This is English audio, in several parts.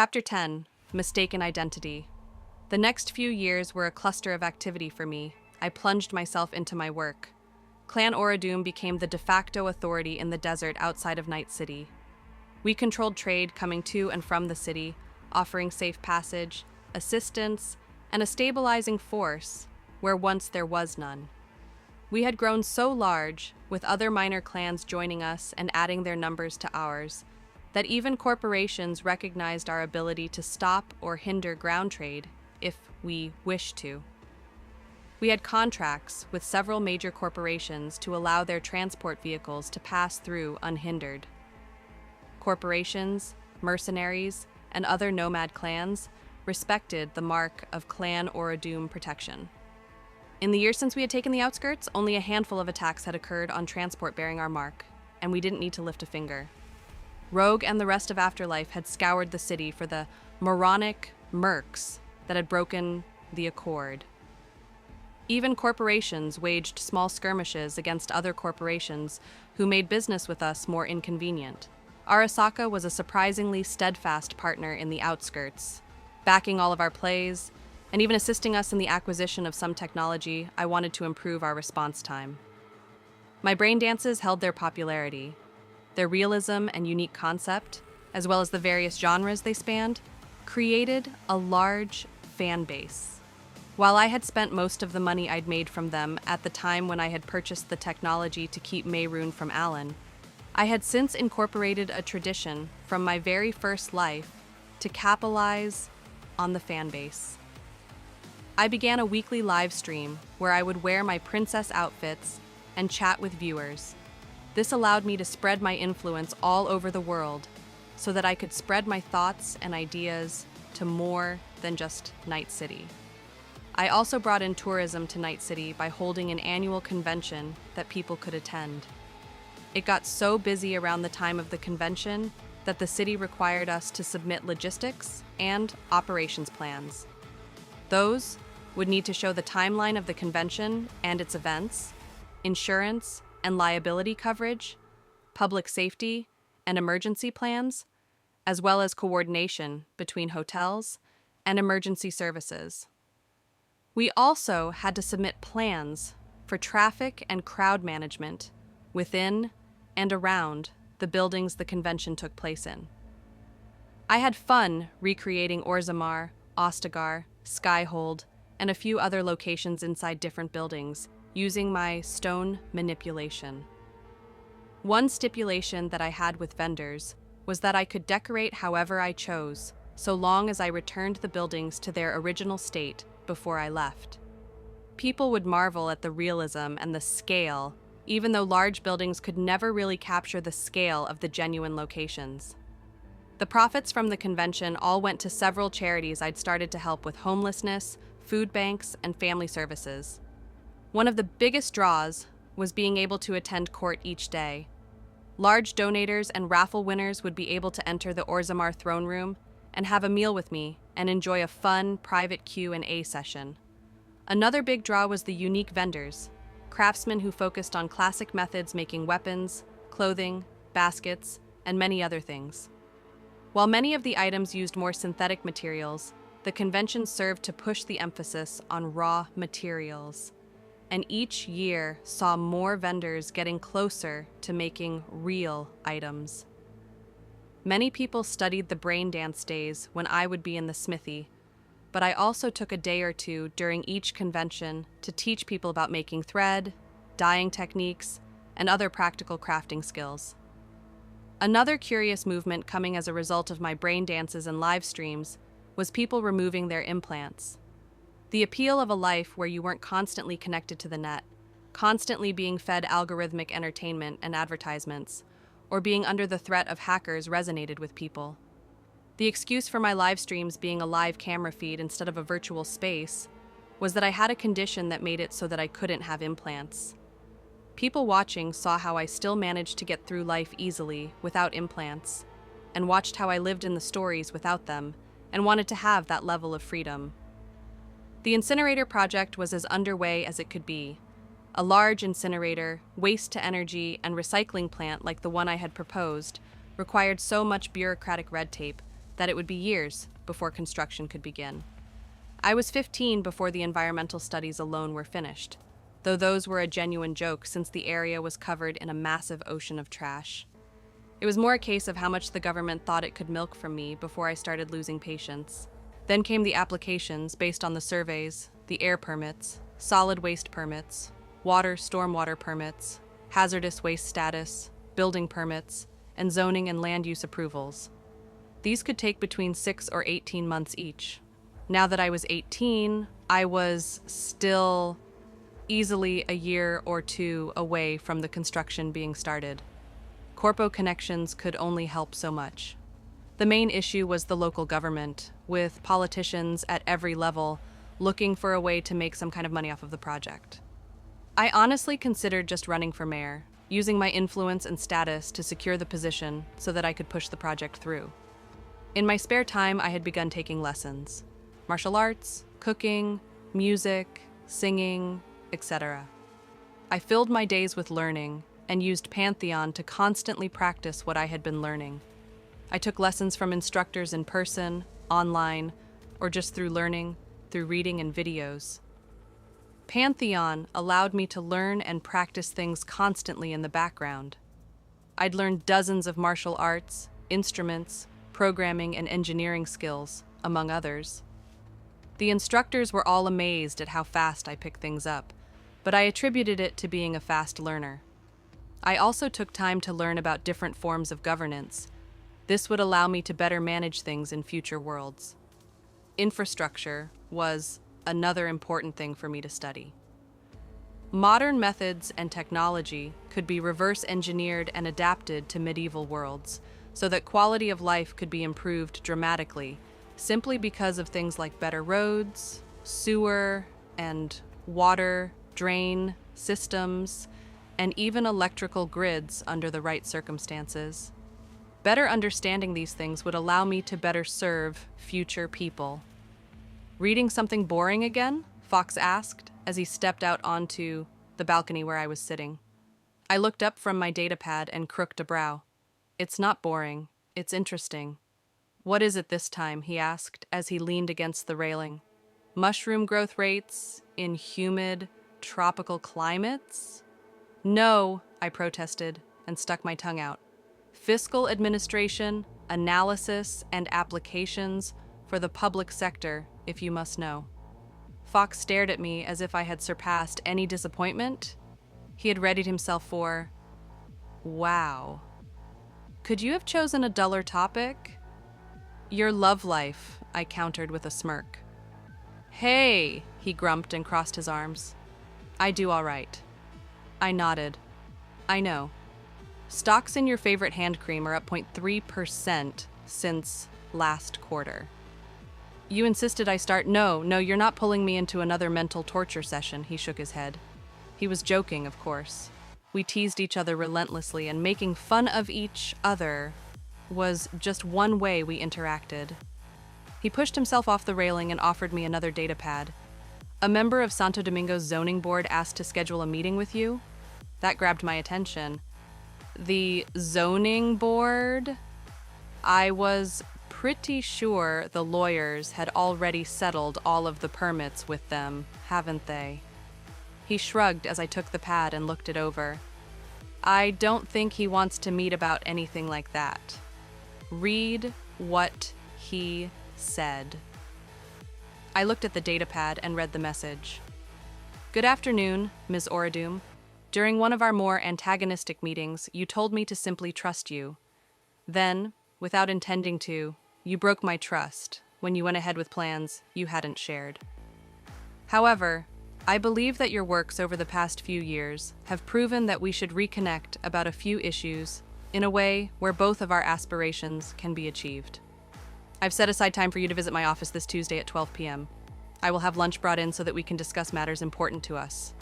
Chapter 10: Mistaken Identity. The next few years were a cluster of activity for me. I plunged myself into my work. Clan Oradoom became the de facto authority in the desert outside of Night City. We controlled trade coming to and from the city, offering safe passage, assistance, and a stabilizing force where once there was none. We had grown so large, with other minor clans joining us and adding their numbers to ours, that even corporations recognized our ability to stop or hinder ground trade if we wished to. We had contracts with several major corporations to allow their transport vehicles to pass through unhindered. Corporations, mercenaries, and other nomad clans respected the mark of Clan Oradoom protection. In the years since we had taken the outskirts, only a handful of attacks had occurred on transport bearing our mark, and we didn't need to lift a finger. Rogue and the rest of Afterlife had scoured the city for the moronic mercs that had broken the accord. Even corporations waged small skirmishes against other corporations who made business with us more inconvenient. Arasaka was a surprisingly steadfast partner in the outskirts, backing all of our plays, and even assisting us in the acquisition of some technology I wanted to improve our response time. My brain dances held their popularity. Their realism and unique concept, as well as the various genres they spanned, created a large fan base. While I had spent most of the money I'd made from them at the time when I had purchased the technology to keep Mayroon from Alan, I had since incorporated a tradition from my very first life to capitalize on the fan base. I began a weekly live stream where I would wear my princess outfits and chat with viewers. This allowed me to spread my influence all over the world so that I could spread my thoughts and ideas to more than just Night City. I also brought in tourism to Night City by holding an annual convention that people could attend. It got so busy around the time of the convention that the city required us to submit logistics and operations plans. Those would need to show the timeline of the convention and its events, insurance and liability coverage, public safety and emergency plans, as well as coordination between hotels and emergency services. We also had to submit plans for traffic and crowd management within and around the buildings the convention took place in. I had fun recreating Orzammar, Ostagar, Skyhold, and a few other locations inside different buildings, using my stone manipulation. One stipulation that I had with vendors was that I could decorate however I chose, so long as I returned the buildings to their original state before I left. People would marvel at the realism and the scale, even though large buildings could never really capture the scale of the genuine locations. The profits from the convention all went to several charities I'd started to help with homelessness, food banks, and family services. One of the biggest draws was being able to attend court each day. Large donators and raffle winners would be able to enter the Orzammar throne room and have a meal with me and enjoy a fun, private Q&A session. Another big draw was the unique vendors, craftsmen who focused on classic methods making weapons, clothing, baskets, and many other things. While many of the items used more synthetic materials, the convention served to push the emphasis on raw materials, and each year saw more vendors getting closer to making real items. Many people studied the brain dance days when I would be in the smithy, but I also took a day or two during each convention to teach people about making thread, dyeing techniques, and other practical crafting skills. Another curious movement coming as a result of my brain dances and live streams was people removing their implants. The appeal of a life where you weren't constantly connected to the net, constantly being fed algorithmic entertainment and advertisements, or being under the threat of hackers resonated with people. The excuse for my live streams being a live camera feed instead of a virtual space was that I had a condition that made it so that I couldn't have implants. People watching saw how I still managed to get through life easily without implants, and watched how I lived in the stories without them, and wanted to have that level of freedom. The incinerator project was as underway as it could be. A large incinerator, waste-to-energy, and recycling plant like the one I had proposed required so much bureaucratic red tape that it would be years before construction could begin. I was 15 before the environmental studies alone were finished, though those were a genuine joke since the area was covered in a massive ocean of trash. It was more a case of how much the government thought it could milk from me before I started losing patience. Then came the applications based on the surveys, the air permits, solid waste permits, water, stormwater permits, hazardous waste status, building permits, and zoning and land use approvals. These could take between 6 or 18 months each. Now that I was 18, I was still easily a year or two away from the construction being started. Corpo connections could only help so much. The main issue was the local government, with politicians at every level looking for a way to make some kind of money off of the project. I honestly considered just running for mayor, using my influence and status to secure the position so that I could push the project through. In my spare time, I had begun taking lessons: martial arts, cooking, music, singing, etc. I filled my days with learning and used Pantheon to constantly practice what I had been learning. I took lessons from instructors in person, online, or just through learning, through reading and videos. Pantheon allowed me to learn and practice things constantly in the background. I'd learned dozens of martial arts, instruments, programming, and engineering skills, among others. The instructors were all amazed at how fast I picked things up, but I attributed it to being a fast learner. I also took time to learn about different forms of governance. This would allow me to better manage things in future worlds. Infrastructure was another important thing for me to study. Modern methods and technology could be reverse engineered and adapted to medieval worlds so that quality of life could be improved dramatically, simply because of things like better roads, sewer, and water, drain systems, and even electrical grids under the right circumstances. Better understanding these things would allow me to better serve future people. Reading something boring again? Fox asked as he stepped out onto the balcony where I was sitting. I looked up from my datapad and crooked a brow. It's not boring, it's interesting. What is it this time? He asked as he leaned against the railing. Mushroom growth rates in humid, tropical climates? No, I protested and stuck my tongue out. Fiscal administration, analysis, and applications for the public sector, if you must know. Fox stared at me as if I had surpassed any disappointment. He had readied himself for, wow. Could you have chosen a duller topic? Your love life, I countered with a smirk. Hey, he grumped and crossed his arms. I do all right. I nodded. I know. Stocks in your favorite hand cream are up 0.3% since last quarter. You insisted I start. No, you're not pulling me into another mental torture session, he shook his head. He was joking, of course. We teased each other relentlessly, and making fun of each other was just one way we interacted. He pushed himself off the railing and offered me another datapad. A member of Santo Domingo's zoning board asked to schedule a meeting with you. That grabbed my attention. The zoning board? I was pretty sure the lawyers had already settled all of the permits with them, haven't they? He shrugged as I took the pad and looked it over. I don't think he wants to meet about anything like that. Read what he said. I looked at the datapad and read the message. Good afternoon, Ms. Oradum. During one of our more antagonistic meetings, you told me to simply trust you. Then, without intending to, you broke my trust when you went ahead with plans you hadn't shared. However, I believe that your works over the past few years have proven that we should reconnect about a few issues in a way where both of our aspirations can be achieved. I've set aside time for you to visit my office this Tuesday at 12 p.m. I will have lunch brought in so that we can discuss matters important to us.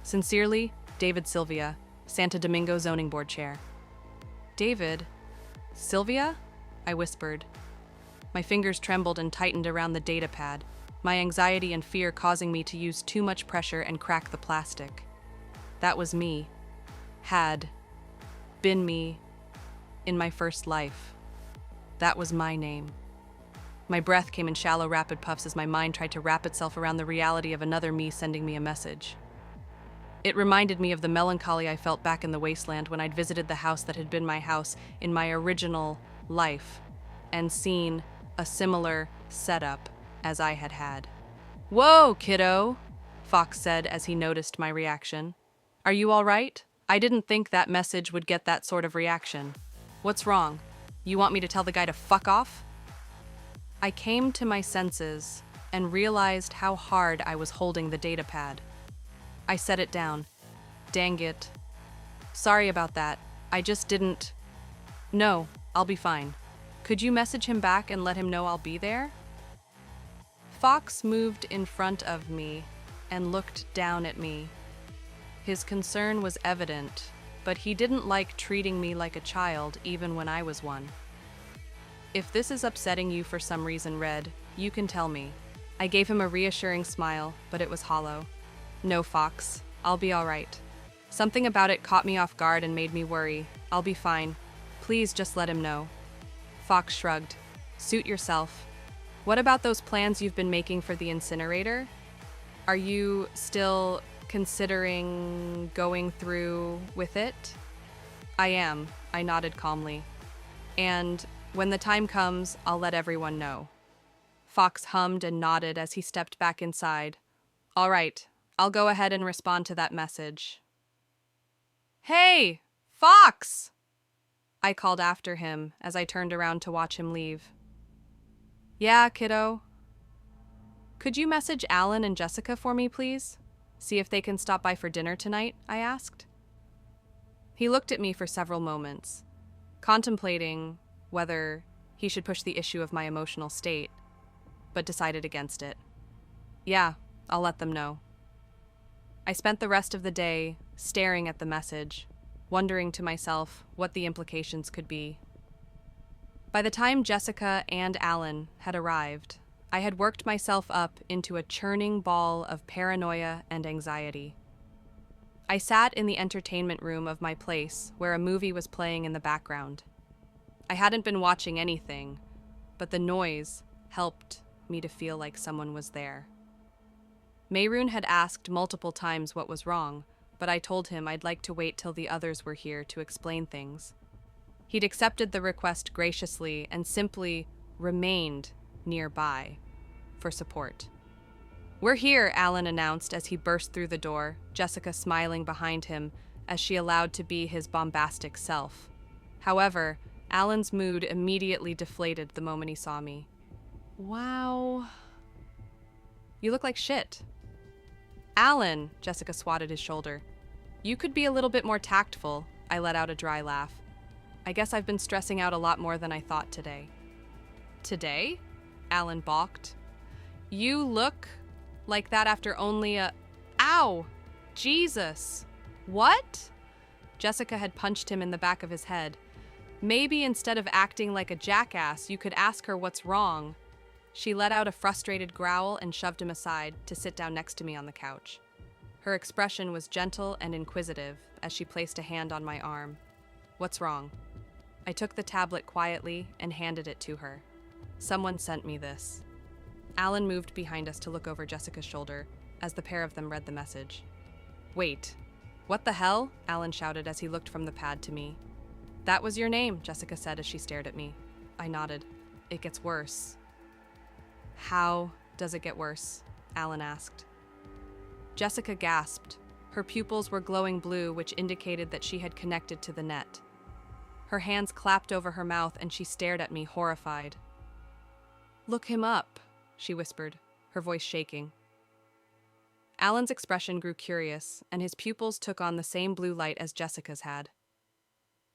Sincerely, David Sylvia, Santo Domingo Zoning Board Chair. David? Sylvia? I whispered. My fingers trembled and tightened around the datapad, my anxiety and fear causing me to use too much pressure and crack the plastic. That was me. Had been me in my first life. That was my name. My breath came in shallow, rapid puffs as my mind tried to wrap itself around the reality of another me sending me a message. It reminded me of the melancholy I felt back in the wasteland when I'd visited the house that had been my house in my original life and seen a similar setup as I had had. "Whoa, kiddo," Fox said as he noticed my reaction. "Are you all right? I didn't think that message would get that sort of reaction. What's wrong? You want me to tell the guy to fuck off?" I came to my senses and realized how hard I was holding the data pad. I set it down. Dang it. Sorry about that. I just didn't. No, I'll be fine. Could you message him back and let him know I'll be there? Fox moved in front of me and looked down at me. His concern was evident, but he didn't like treating me like a child even when I was one. "If this is upsetting you for some reason, Red, you can tell me." I gave him a reassuring smile, but it was hollow. "No, Fox, I'll be all right. Something about it caught me off guard and made me worry. I'll be fine. Please just let him know." Fox shrugged. "Suit yourself. What about those plans you've been making for the incinerator? Are you still considering going through with it?" "I am," I nodded calmly. "And when the time comes, I'll let everyone know." Fox hummed and nodded as he stepped back inside. "All right, I'll go ahead and respond to that message." "Hey, Fox!" I called after him as I turned around to watch him leave. "Yeah, kiddo." "Could you message Alan and Jessica for me, please? See if they can stop by for dinner tonight?" I asked. He looked at me for several moments, contemplating whether he should push the issue of my emotional state, but decided against it. "Yeah, I'll let them know." I spent the rest of the day staring at the message, wondering to myself what the implications could be. By the time Jessica and Alan had arrived, I had worked myself up into a churning ball of paranoia and anxiety. I sat in the entertainment room of my place where a movie was playing in the background. I hadn't been watching anything, but the noise helped me to feel like someone was there. Mayroon had asked multiple times what was wrong, but I told him I'd like to wait till the others were here to explain things. He'd accepted the request graciously and simply remained nearby for support. "We're here," Alan announced as he burst through the door, Jessica smiling behind him as she allowed to be his bombastic self. However, Alan's mood immediately deflated the moment he saw me. "Wow. You look like shit." "Alan," Jessica swatted his shoulder. "You could be a little bit more tactful." I let out a dry laugh. "I guess I've been stressing out a lot more than I thought today." "Today?" Alan balked. "You look like that after only a— Ow! Jesus! What?" Jessica had punched him in the back of his head. "Maybe instead of acting like a jackass, you could ask her what's wrong." She let out a frustrated growl and shoved him aside to sit down next to me on the couch. Her expression was gentle and inquisitive as she placed a hand on my arm. "What's wrong?" I took the tablet quietly and handed it to her. "Someone sent me this." Alan moved behind us to look over Jessica's shoulder as the pair of them read the message. "Wait, what the hell?" Alan shouted as he looked from the pad to me. "That was your name," Jessica said as she stared at me. I nodded. "It gets worse." "How does it get worse?" Alan asked. Jessica gasped. Her pupils were glowing blue, which indicated that she had connected to the net. Her hands clapped over her mouth and she stared at me, horrified. "Look him up," she whispered, her voice shaking. Alan's expression grew curious, and his pupils took on the same blue light as Jessica's had.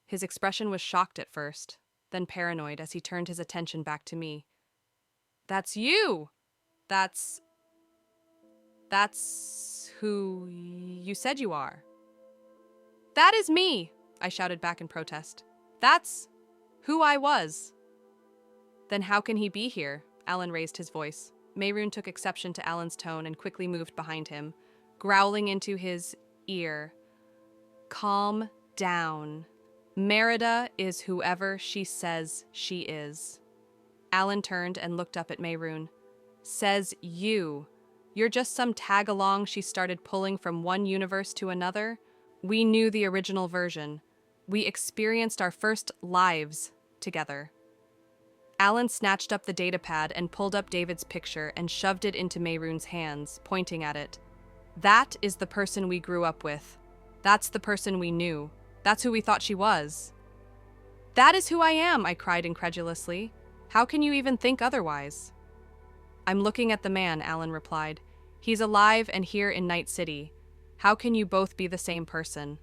His expression was shocked at first, then paranoid as he turned his attention back to me. "That's you! That's who you said you are." "That is me!" I shouted back in protest. "That's who I was." "Then how can he be here?" Alan raised his voice. Mayroon took exception to Alan's tone and quickly moved behind him, growling into his ear. "Calm down. Merida is whoever she says she is." Alan turned and looked up at Mayroon. Says you. You're just some tag-along she started pulling from one universe to another? We knew the original version. We experienced our first lives together. Alan snatched up the datapad and pulled up David's picture and shoved it into Mayroon's hands, pointing at it. That is the person we grew up with. That's the person we knew. That's who we thought she was. That is who I am, I cried incredulously. How can you even think otherwise? I'm looking at the man, Alan replied. He's alive and here in Night City. How can you both be the same person?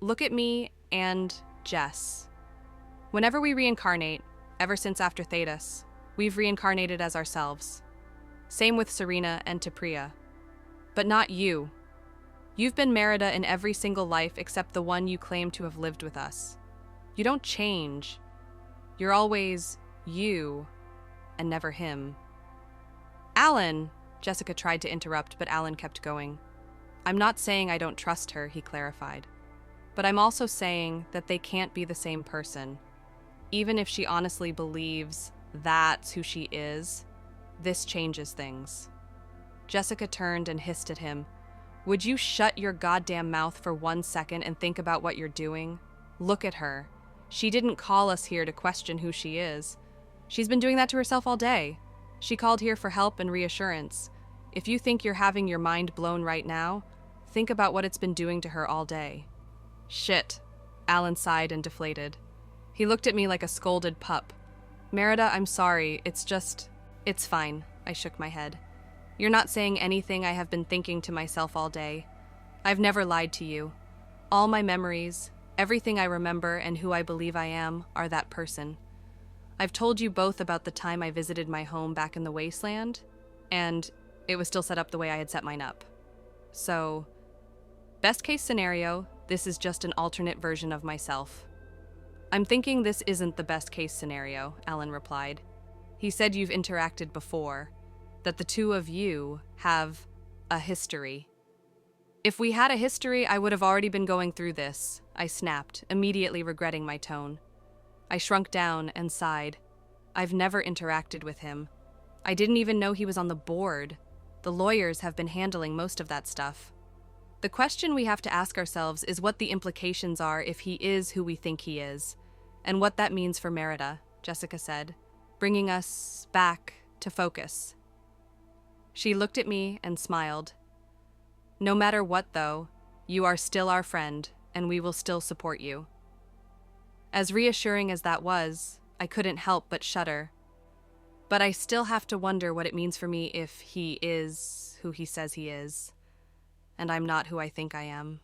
Look at me and Jess. Whenever we reincarnate, ever since after Thetis, we've reincarnated as ourselves. Same with Serena and Tapriya. But not you. You've been Merida in every single life except the one you claim to have lived with us. You don't change. You're always you, and never him. Alan, Jessica tried to interrupt, but Alan kept going. I'm not saying I don't trust her, he clarified. But I'm also saying that they can't be the same person. Even if she honestly believes that's who she is, this changes things. Jessica turned and hissed at him. Would you shut your goddamn mouth for 1 second and think about what you're doing? Look at her. She didn't call us here to question who she is. She's been doing that to herself all day. She called here for help and reassurance. If you think you're having your mind blown right now, think about what it's been doing to her all day. Shit. Alan sighed and deflated. He looked at me like a scolded pup. Merida, I'm sorry. It's fine. I shook my head. You're not saying anything I have been thinking to myself all day. I've never lied to you. All my memories, everything I remember and who I believe I am, are that person. I've told you both about the time I visited my home back in the wasteland, and it was still set up the way I had set mine up. So, best case scenario, this is just an alternate version of myself. I'm thinking this isn't the best case scenario, Alan replied. He said you've interacted before, that the two of you have a history. If we had a history, I would have already been going through this, I snapped, immediately regretting my tone. I shrunk down and sighed. I've never interacted with him. I didn't even know he was on the board. The lawyers have been handling most of that stuff. The question we have to ask ourselves is what the implications are if he is who we think he is, and what that means for Merida, Jessica said, bringing us back to focus. She looked at me and smiled. No matter what, though, you are still our friend, and we will still support you. As reassuring as that was, I couldn't help but shudder. But I still have to wonder what it means for me if he is who he says he is, and I'm not who I think I am.